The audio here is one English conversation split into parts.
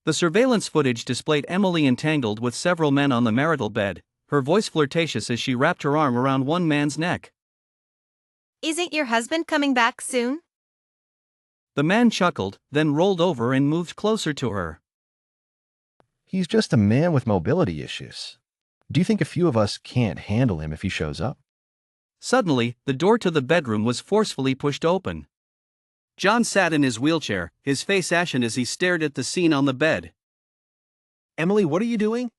The surveillance footage displayed Emily entangled with several men on the marital bed, her voice flirtatious as she wrapped her arm around one man's neck. Isn't your husband coming back soon? The man chuckled, then rolled over and moved closer to her. He's just a man with mobility issues. Do you think a few of us can't handle him if he shows up? Suddenly, the door to the bedroom was forcefully pushed open. John sat in his wheelchair, his face ashen as he stared at the scene on the bed. Emily, what are you doing?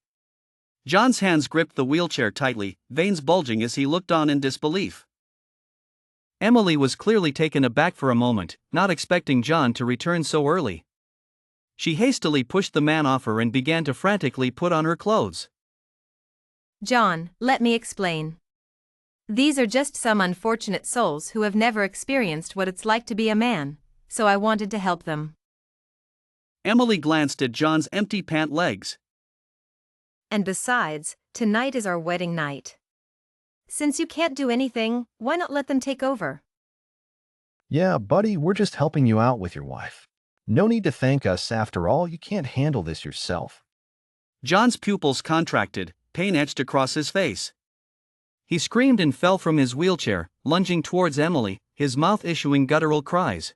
John's hands gripped the wheelchair tightly, veins bulging as he looked on in disbelief. Emily was clearly taken aback for a moment, not expecting John to return so early. She hastily pushed the man off her and began to frantically put on her clothes. John, let me explain. These are just some unfortunate souls who have never experienced what it's like to be a man, so I wanted to help them. Emily glanced at John's empty pant legs. And besides, tonight is our wedding night. Since you can't do anything, why not let them take over? Yeah, buddy, we're just helping you out with your wife. No need to thank us. After all, you can't handle this yourself. John's pupils contracted, pain etched across his face. He screamed and fell from his wheelchair, lunging towards Emily, his mouth issuing guttural cries.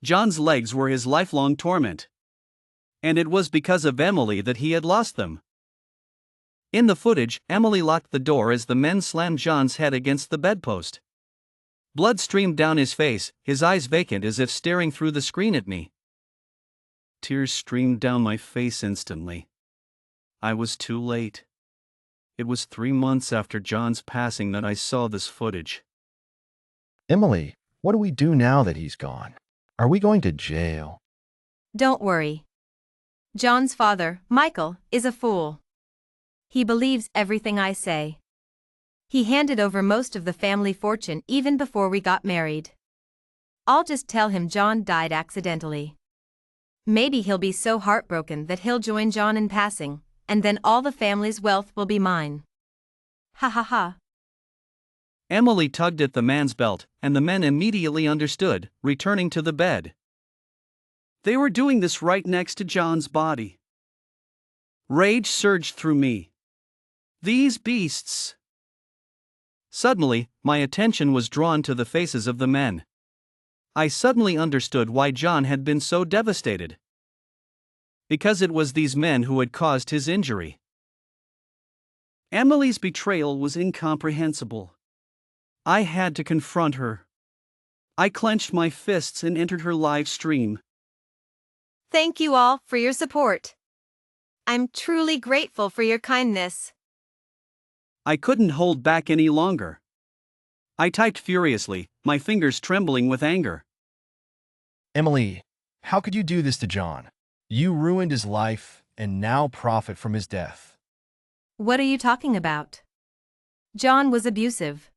John's legs were his lifelong torment. And it was because of Emily that he had lost them. In the footage, Emily locked the door as the men slammed John's head against the bedpost. Blood streamed down his face, his eyes vacant as if staring through the screen at me. Tears streamed down my face instantly. I was too late. It was 3 months after John's passing that I saw this footage. Emily, what do we do now that he's gone? Are we going to jail? Don't worry. John's father, Michael, is a fool. He believes everything I say. He handed over most of the family fortune even before we got married. I'll just tell him John died accidentally. Maybe he'll be so heartbroken that he'll join John in passing, and then all the family's wealth will be mine. Ha ha ha. Emily tugged at the man's belt, and the men immediately understood, returning to the bed. They were doing this right next to John's body. Rage surged through me. These beasts! Suddenly, my attention was drawn to the faces of the men. I suddenly understood why John had been so devastated. Because it was these men who had caused his injury. Emily's betrayal was incomprehensible. I had to confront her. I clenched my fists and entered her live stream. Thank you all for your support. I'm truly grateful for your kindness. I couldn't hold back any longer. I typed furiously, my fingers trembling with anger. Emily, how could you do this to John? You ruined his life and now profit from his death. What are you talking about? John was abusive.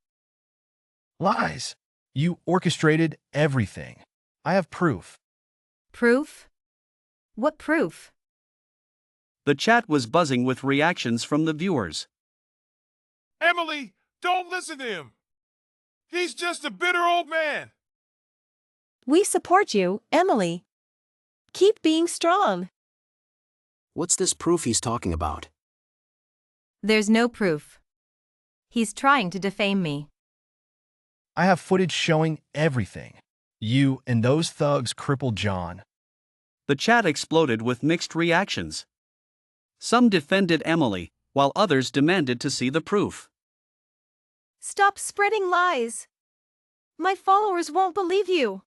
Lies. You orchestrated everything. I have proof. Proof? What proof? The chat was buzzing with reactions from the viewers. Emily, don't listen to him. He's just a bitter old man. We support you, Emily. Keep being strong. What's this proof he's talking about? There's no proof. He's trying to defame me. I have footage showing everything. You and those thugs crippled John. The chat exploded with mixed reactions. Some defended Emily, while others demanded to see the proof. Stop spreading lies. My followers won't believe you.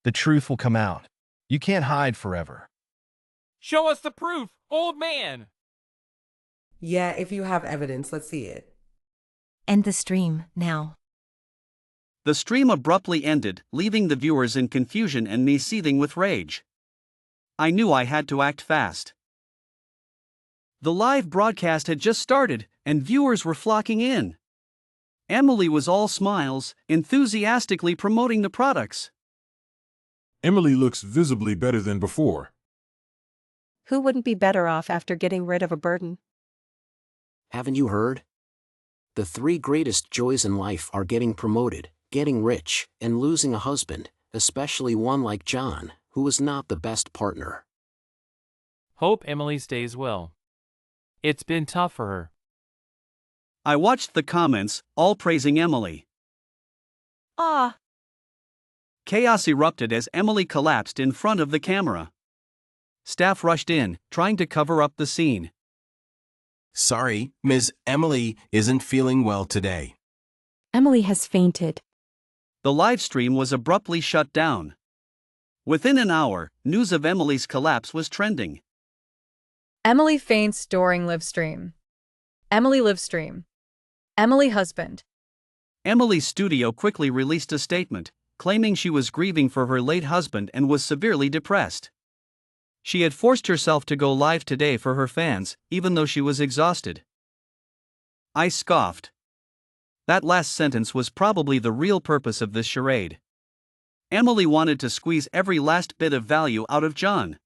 The truth will come out. You can't hide forever. Show us the proof, old man! Yeah, if you have evidence, let's see it. End the stream, now. The stream abruptly ended, leaving the viewers in confusion and me seething with rage. I knew I had to act fast. The live broadcast had just started, and viewers were flocking in. Emily was all smiles, enthusiastically promoting the products. Emily looks visibly better than before. Who wouldn't be better off after getting rid of a burden? Haven't you heard? The 3 greatest joys in life are getting promoted, getting rich, and losing a husband, especially one like John, who was not the best partner. Hope Emily stays well. It's been tough for her. I watched the comments, all praising Emily. Aw. Chaos erupted as Emily collapsed in front of the camera. Staff rushed in, trying to cover up the scene. Sorry, Ms. Emily isn't feeling well today. Emily has fainted. The live stream was abruptly shut down. Within an hour, news of Emily's collapse was trending. Emily faints during live stream. Emily live stream. Emily husband. Emily's studio quickly released a statement, claiming she was grieving for her late husband and was severely depressed. She had forced herself to go live today for her fans, even though she was exhausted. I scoffed. That last sentence was probably the real purpose of this charade. Emily wanted to squeeze every last bit of value out of John.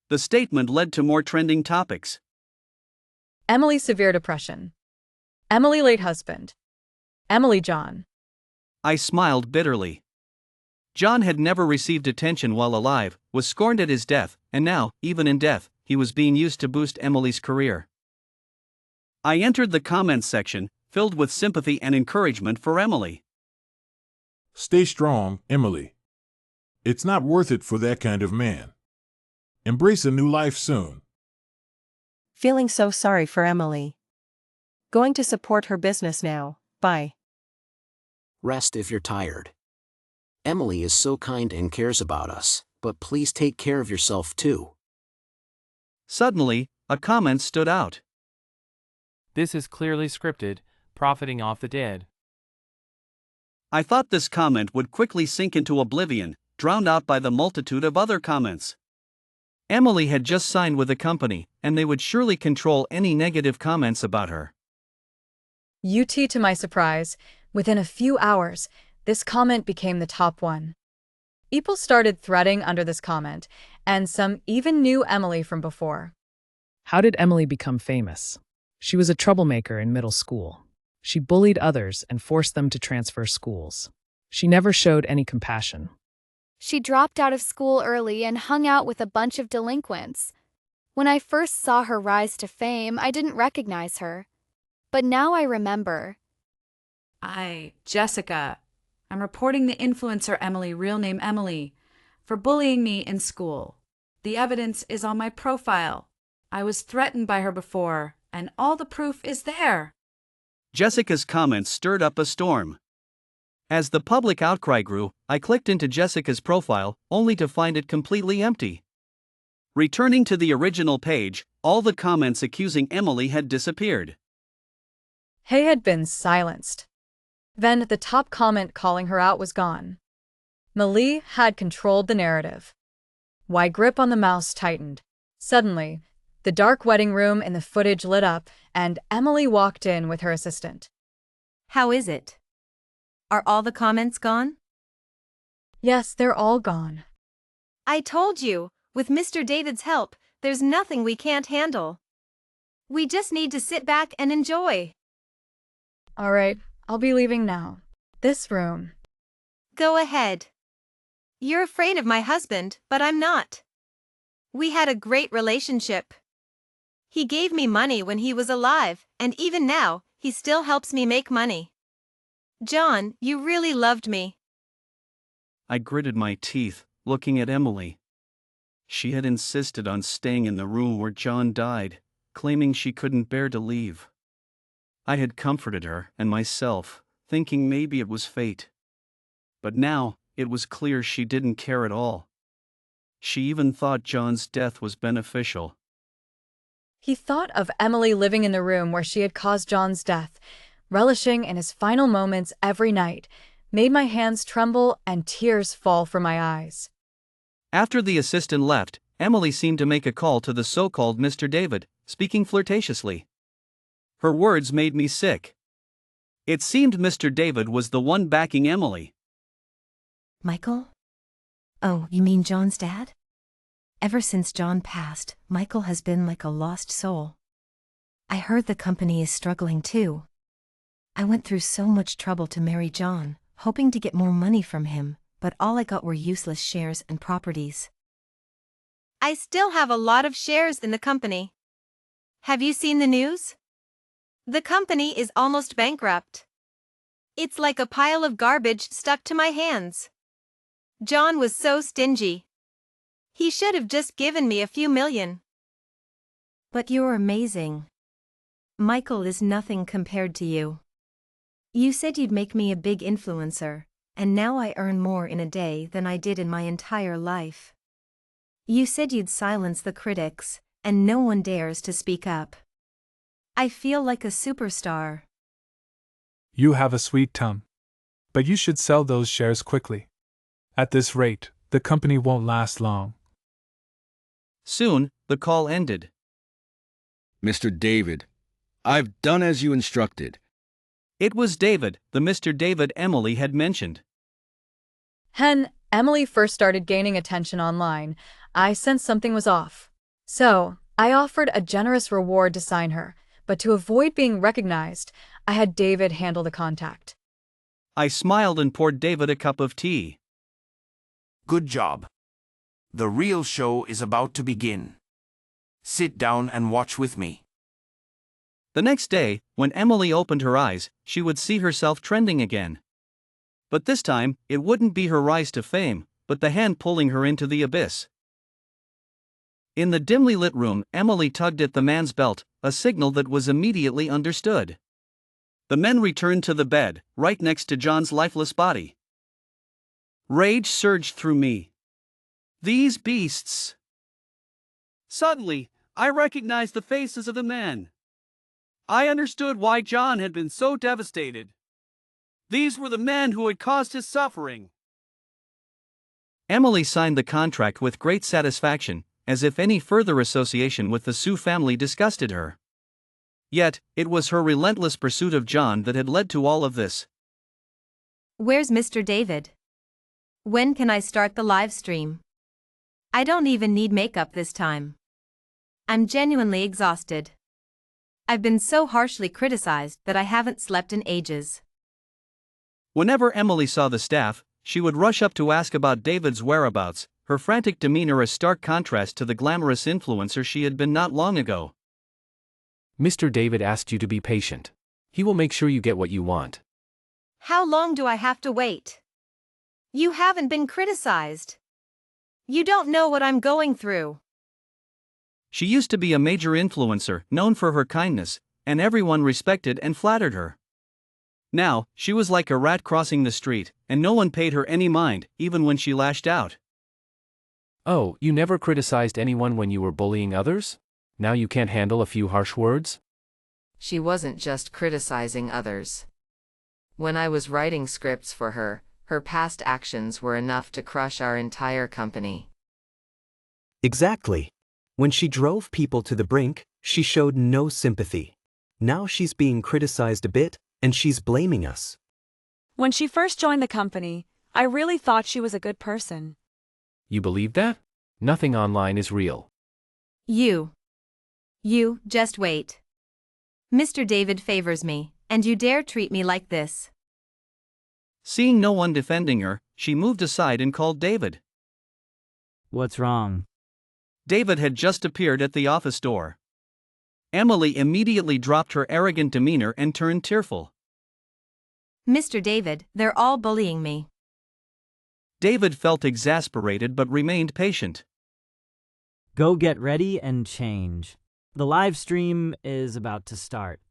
The statement led to more trending topics. Emily severe depression. Emily late husband. Emily John. I smiled bitterly. John had never received attention while alive, was scorned at his death, and now, even in death, he was being used to boost Emily's career. I entered the comments section, filled with sympathy and encouragement for Emily. Stay strong, Emily. It's not worth it for that kind of man. Embrace a new life soon. Feeling so sorry for Emily. Going to support her business now. Bye. Rest if you're tired. Emily is so kind and cares about us, but please take care of yourself too. Suddenly, a comment stood out. This is clearly scripted, profiting off the dead. I thought this comment would quickly sink into oblivion, drowned out by the multitude of other comments. Emily had just signed with a company, and they would surely control any negative comments about her. UT to my surprise, within a few hours, this comment became the top one. People started threading under this comment, and some even knew Emily from before. How did Emily become famous? She was a troublemaker in middle school. She bullied others and forced them to transfer schools. She never showed any compassion. She dropped out of school early and hung out with a bunch of delinquents. When I first saw her rise to fame, I didn't recognize her. But now I remember. Jessica. I'm reporting the influencer Emily, real name Emily, for bullying me in school. The evidence is on my profile. I was threatened by her before, and all the proof is there. Jessica's comments stirred up a storm. As the public outcry grew, I clicked into Jessica's profile, only to find it completely empty. Returning to the original page, all the comments accusing Emily had disappeared. Hay had been silenced. Then the top comment calling her out was gone. Malie had controlled the narrative. Why grip on the mouse tightened. Suddenly, the dark wedding room in the footage lit up, and Emily walked in with her assistant. How is it? Are all the comments gone? Yes, they're all gone. I told you, with Mr. David's help, there's nothing we can't handle. We just need to sit back and enjoy. All right, I'll be leaving now. This room. Go ahead. You're afraid of my husband, but I'm not. We had a great relationship. He gave me money when he was alive, and even now, he still helps me make money. John, you really loved me. I gritted my teeth, looking at Emily. She had insisted on staying in the room where John died, claiming she couldn't bear to leave. I had comforted her and myself, thinking maybe it was fate. But now, it was clear she didn't care at all. She even thought John's death was beneficial. He thought of Emily living in the room where she had caused John's death, relishing in his final moments every night, made my hands tremble and tears fall from my eyes. After the assistant left, Emily seemed to make a call to the so-called Mr. David, speaking flirtatiously. Her words made me sick. It seemed Mr. David was the one backing Emily. Michael? Oh, you mean John's dad? Ever since John passed, Michael has been like a lost soul. I heard the company is struggling too. I went through so much trouble to marry John, hoping to get more money from him, but all I got were useless shares and properties. I still have a lot of shares in the company. Have you seen the news? The company is almost bankrupt. It's like a pile of garbage stuck to my hands. John was so stingy. He should have just given me a few million. But you're amazing. Michael is nothing compared to you. You said you'd make me a big influencer, and now I earn more in a day than I did in my entire life. You said you'd silence the critics, and no one dares to speak up. I feel like a superstar. You have a sweet tongue. But you should sell those shares quickly. At this rate, the company won't last long. Soon, the call ended. Mr. David, I've done as you instructed. It was David, the Mr. David Emily had mentioned. When Emily first started gaining attention online, I sensed something was off. So, I offered a generous reward to sign her, but to avoid being recognized, I had David handle the contact. I smiled and poured David a cup of tea. Good job. The real show is about to begin. Sit down and watch with me. The next day, when Emily opened her eyes, she would see herself trending again. But this time, it wouldn't be her rise to fame, but the hand pulling her into the abyss. In the dimly lit room, Emily tugged at the man's belt, a signal that was immediately understood. The men returned to the bed, right next to John's lifeless body. Rage surged through me. These beasts! Suddenly, I recognized the faces of the men. I understood why John had been so devastated. These were the men who had caused his suffering. Emily signed the contract with great satisfaction, as if any further association with the Sue family disgusted her. Yet, it was her relentless pursuit of John that had led to all of this. Where's Mr. David? When can I start the live stream? I don't even need makeup this time. I'm genuinely exhausted. I've been so harshly criticized that I haven't slept in ages. Whenever Emily saw the staff, she would rush up to ask about David's whereabouts, her frantic demeanor a stark contrast to the glamorous influencer she had been not long ago. Mr. David asked you to be patient. He will make sure you get what you want. How long do I have to wait? You haven't been criticized. You don't know what I'm going through. She used to be a major influencer, known for her kindness, and everyone respected and flattered her. Now, she was like a rat crossing the street, and no one paid her any mind, even when she lashed out. Oh, you never criticized anyone when you were bullying others? Now you can't handle a few harsh words? She wasn't just criticizing others. When I was writing scripts for her, her past actions were enough to crush our entire company. Exactly. When she drove people to the brink, she showed no sympathy. Now she's being criticized a bit, and she's blaming us. When she first joined the company, I really thought she was a good person. You believe that? Nothing online is real. You just wait. Mr. David favors me, and you dare treat me like this. Seeing no one defending her, she moved aside and called David. What's wrong? David had just appeared at the office door. Emily immediately dropped her arrogant demeanor and turned tearful. Mr. David, they're all bullying me. David felt exasperated but remained patient. Go get ready and change. The live stream is about to start.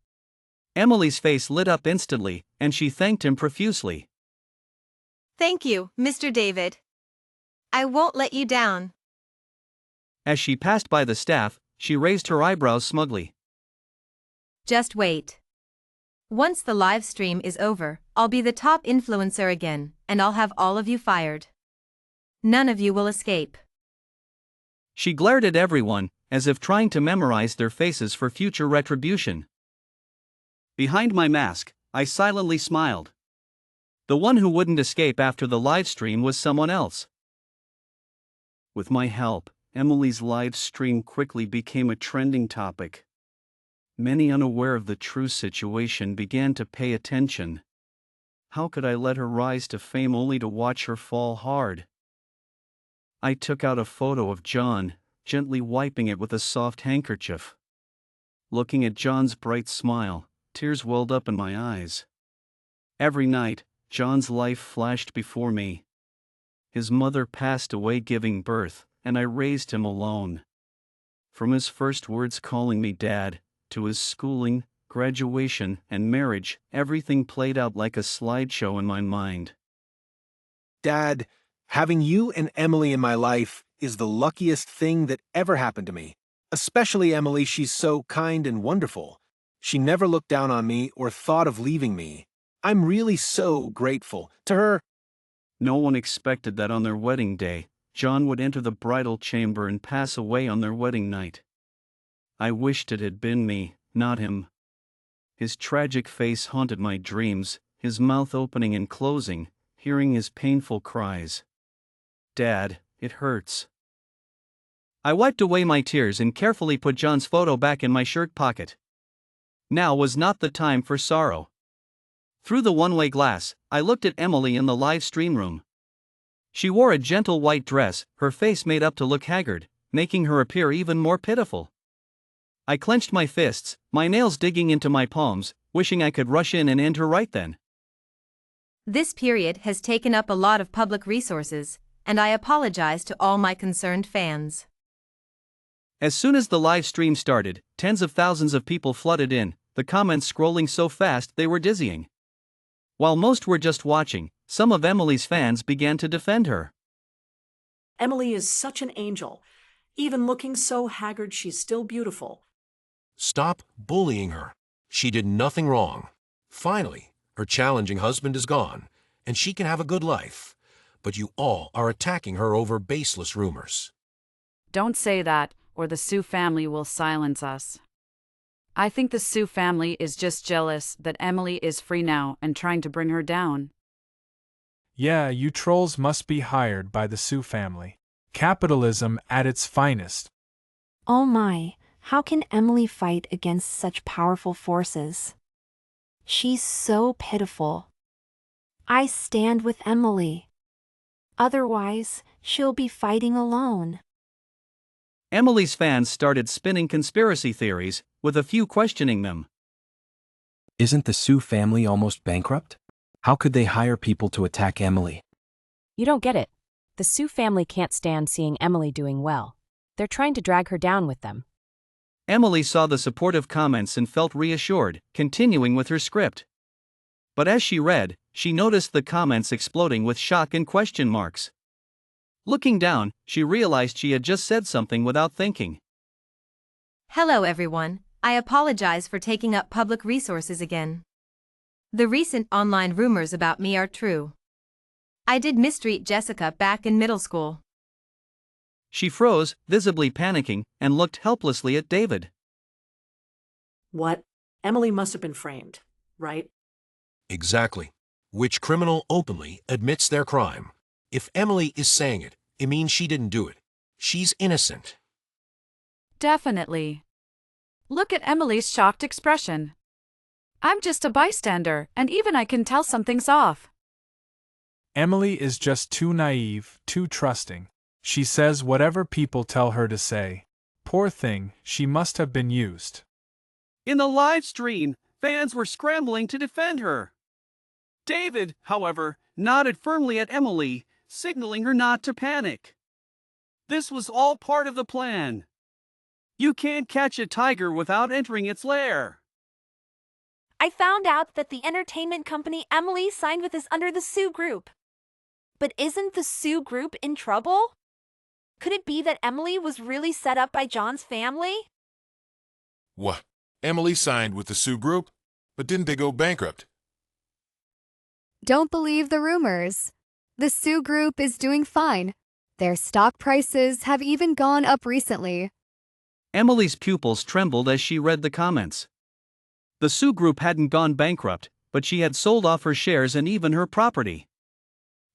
Emily's face lit up instantly, and she thanked him profusely. Thank you, Mr. David. I won't let you down. As she passed by the staff, she raised her eyebrows smugly. Just wait. Once the live stream is over, I'll be the top influencer again, and I'll have all of you fired. None of you will escape. She glared at everyone, as if trying to memorize their faces for future retribution. Behind my mask, I silently smiled. The one who wouldn't escape after the live stream was someone else. With my help, Emily's live stream quickly became a trending topic. Many unaware of the true situation began to pay attention. How could I let her rise to fame only to watch her fall hard? I took out a photo of John, gently wiping it with a soft handkerchief. Looking at John's bright smile, tears welled up in my eyes. Every night, John's life flashed before me. His mother passed away giving birth, and I raised him alone. From his first words calling me Dad, to his schooling, graduation, and marriage, everything played out like a slideshow in my mind. Dad, having you and Emily in my life is the luckiest thing that ever happened to me. Especially Emily, she's so kind and wonderful. She never looked down on me or thought of leaving me. I'm really so grateful to her. No one expected that on their wedding day, John would enter the bridal chamber and pass away on their wedding night. I wished it had been me, not him. His tragic face haunted my dreams, his mouth opening and closing, hearing his painful cries. Dad, it hurts. I wiped away my tears and carefully put John's photo back in my shirt pocket. Now was not the time for sorrow. Through the one-way glass, I looked at Emily in the live stream room. She wore a gentle white dress, her face made up to look haggard, making her appear even more pitiful. I clenched my fists, my nails digging into my palms, wishing I could rush in and end her right then. This period has taken up a lot of public resources, and I apologize to all my concerned fans. As soon as the live stream started, tens of thousands of people flooded in, the comments scrolling so fast they were dizzying. While most were just watching, some of Emily's fans began to defend her. Emily is such an angel. Even looking so haggard, she's still beautiful. Stop bullying her. She did nothing wrong. Finally, her challenging husband is gone, and she can have a good life. But you all are attacking her over baseless rumors. Don't say that, or the Sue family will silence us. I think the Sue family is just jealous that Emily is free now and trying to bring her down. Yeah, you trolls must be hired by the Sue family. Capitalism at its finest. Oh my, how can Emily fight against such powerful forces? She's so pitiful. I stand with Emily. Otherwise, she'll be fighting alone. Emily's fans started spinning conspiracy theories, with a few questioning them. Isn't the Sue family almost bankrupt? How could they hire people to attack Emily? You don't get it. The Sue family can't stand seeing Emily doing well. They're trying to drag her down with them. Emily saw the supportive comments and felt reassured, continuing with her script. But as she read, she noticed the comments exploding with shock and question marks. Looking down, she realized she had just said something without thinking. Hello everyone, I apologize for taking up public resources again. The recent online rumors about me are true. I did mistreat Jessica back in middle school. She froze, visibly panicking, and looked helplessly at David. What? Emily must have been framed, right? Exactly. Which criminal openly admits their crime. If Emily is saying it, it means she didn't do it. She's innocent. Definitely. Look at Emily's shocked expression. I'm just a bystander, and even I can tell something's off. Emily is just too naive, too trusting. She says whatever people tell her to say. Poor thing, she must have been used. In the live stream, fans were scrambling to defend her. David, however, nodded firmly at Emily, signaling her not to panic. This was all part of the plan. You can't catch a tiger without entering its lair. I found out that the entertainment company Emily signed with is under the Sue Group. But isn't the Sue Group in trouble? Could it be that Emily was really set up by John's family? What? Emily signed with the Sue Group? But didn't they go bankrupt? Don't believe the rumors. The Sue Group is doing fine. Their stock prices have even gone up recently. Emily's pupils trembled as she read the comments. The Sue Group hadn't gone bankrupt, but she had sold off her shares and even her property.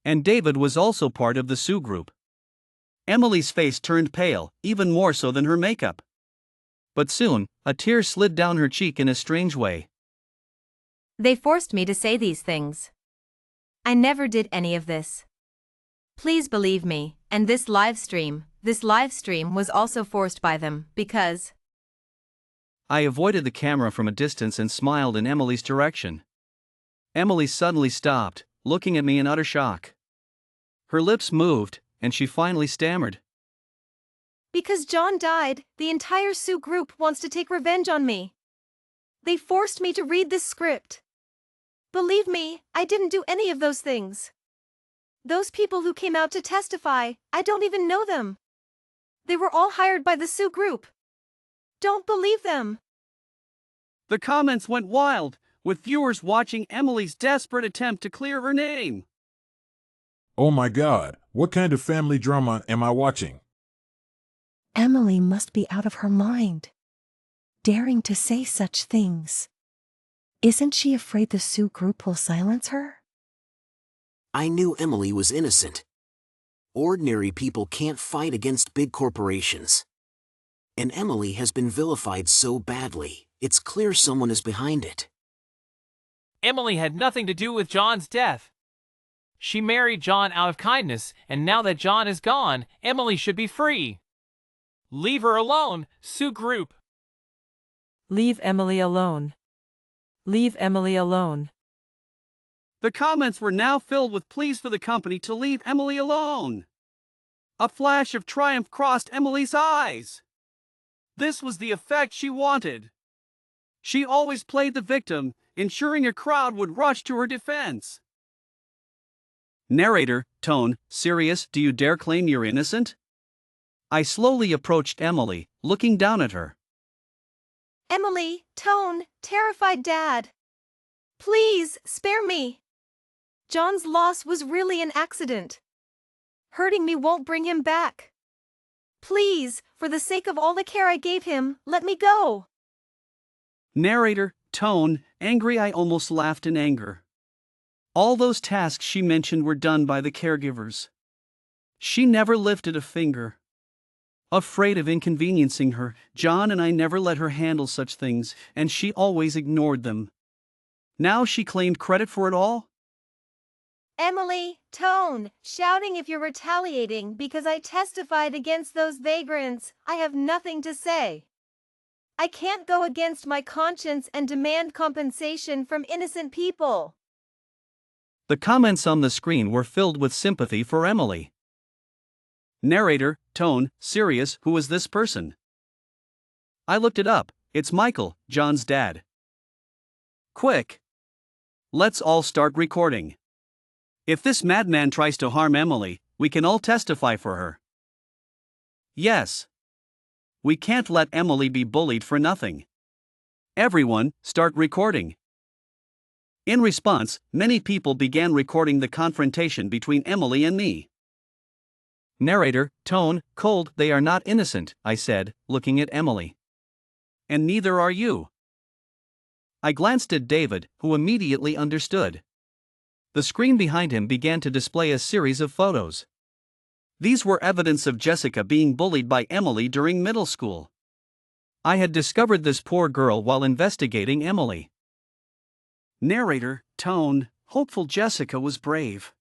And David was also part of the Sue Group. Emily's face turned pale, even more so than her makeup. But soon, a tear slid down her cheek in a strange way. They forced me to say these things. I never did any of this. Please believe me, and this live stream, This live stream was also forced by them, because I avoided the camera from a distance and smiled in Emily's direction. Emily suddenly stopped, looking at me in utter shock. Her lips moved, and she finally stammered. Because John died, the entire Sioux group wants to take revenge on me. They forced me to read this script. Believe me, I didn't do any of those things. Those people who came out to testify, I don't even know them. They were all hired by the Sioux group. Don't believe them. The comments went wild, with viewers watching Emily's desperate attempt to clear her name. Oh my God, what kind of family drama am I watching? Emily must be out of her mind, daring to say such things. Isn't she afraid the Sioux group will silence her? I knew Emily was innocent. Ordinary people can't fight against big corporations. And Emily has been vilified so badly, it's clear someone is behind it. Emily had nothing to do with John's death. She married John out of kindness, and now that John is gone, Emily should be free. Leave her alone, Sioux group. Leave Emily alone. Leave Emily alone. The comments were now filled with pleas for the company to leave Emily alone. A flash of triumph crossed Emily's eyes. This was the effect she wanted. She always played the victim, ensuring a crowd would rush to her defense. Narrator, tone, serious, do you dare claim you're innocent? I slowly approached Emily, looking down at her. Emily, tone, terrified dad. Please, spare me. John's loss was really an accident. Hurting me won't bring him back. Please, for the sake of all the care I gave him, let me go. Narrator, tone, angry. I almost laughed in anger. All those tasks she mentioned were done by the caregivers. She never lifted a finger. Afraid of inconveniencing her, John and I never let her handle such things, and she always ignored them. Now she claimed credit for it all? Emily, tone, shouting if you're retaliating because I testified against those vagrants, I have nothing to say. I can't go against my conscience and demand compensation from innocent people. The comments on the screen were filled with sympathy for Emily. Narrator, tone, serious, who is this person? I looked it up, it's Michael, John's dad. Quick! Let's all start recording. If this madman tries to harm Emily, we can all testify for her. Yes. We can't let Emily be bullied for nothing. Everyone, start recording. In response, many people began recording the confrontation between Emily and me. Narrator, tone, cold, they are not innocent, I said, looking at Emily. And neither are you. I glanced at David, who immediately understood. The screen behind him began to display a series of photos. These were evidence of Jessica being bullied by Emily during middle school. I had discovered this poor girl while investigating Emily. Narrator, tone, hopeful. Jessica was brave.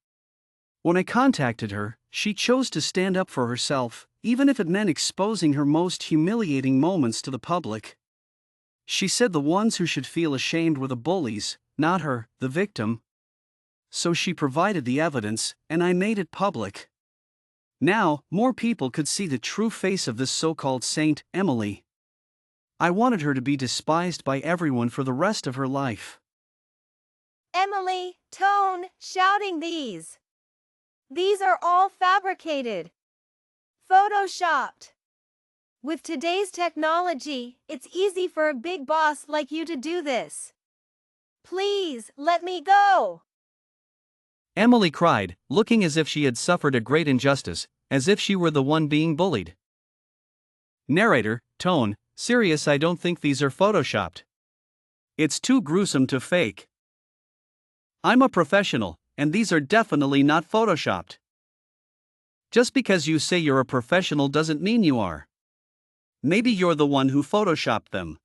When I contacted her, she chose to stand up for herself, even if it meant exposing her most humiliating moments to the public. She said the ones who should feel ashamed were the bullies, not her, the victim. So she provided the evidence, and I made it public. Now, more people could see the true face of this so-called saint, Emily. I wanted her to be despised by everyone for the rest of her life. Emily, tone, shouting these. These are all fabricated. Photoshopped. With today's technology, it's easy for a big boss like you to do this. Please, let me go. Emily cried, looking as if she had suffered a great injustice, as if she were the one being bullied. Narrator, tone, serious. I don't think these are photoshopped. It's too gruesome to fake. I'm a professional, and these are definitely not photoshopped. Just because you say you're a professional doesn't mean you are. Maybe you're the one who photoshopped them.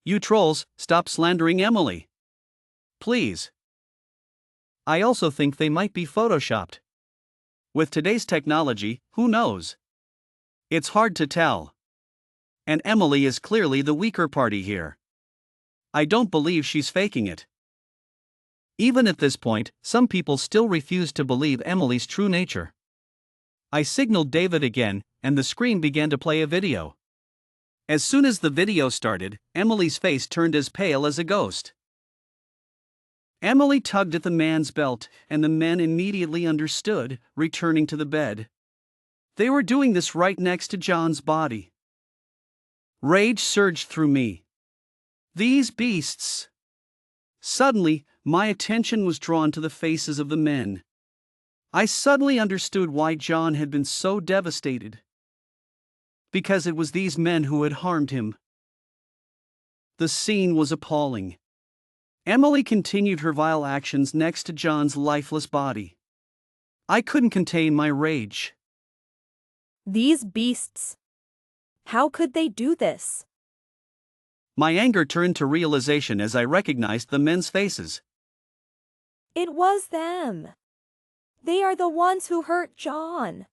You trolls, stop slandering Emily. Please. I also think they might be photoshopped. With today's technology, who knows? It's hard to tell. And Emily is clearly the weaker party here. I don't believe she's faking it. Even at this point, some people still refuse to believe Emily's true nature. I signaled David again, and the screen began to play a video. As soon as the video started, Emily's face turned as pale as a ghost. Emily tugged at the man's belt, and the men immediately understood, returning to the bed. They were doing this right next to John's body. Rage surged through me. These beasts! Suddenly, my attention was drawn to the faces of the men. I suddenly understood why John had been so devastated. Because it was these men who had harmed him. The scene was appalling. Emily continued her vile actions next to John's lifeless body. I couldn't contain my rage. These beasts. How could they do this? My anger turned to realization as I recognized the men's faces. It was them. They are the ones who hurt John.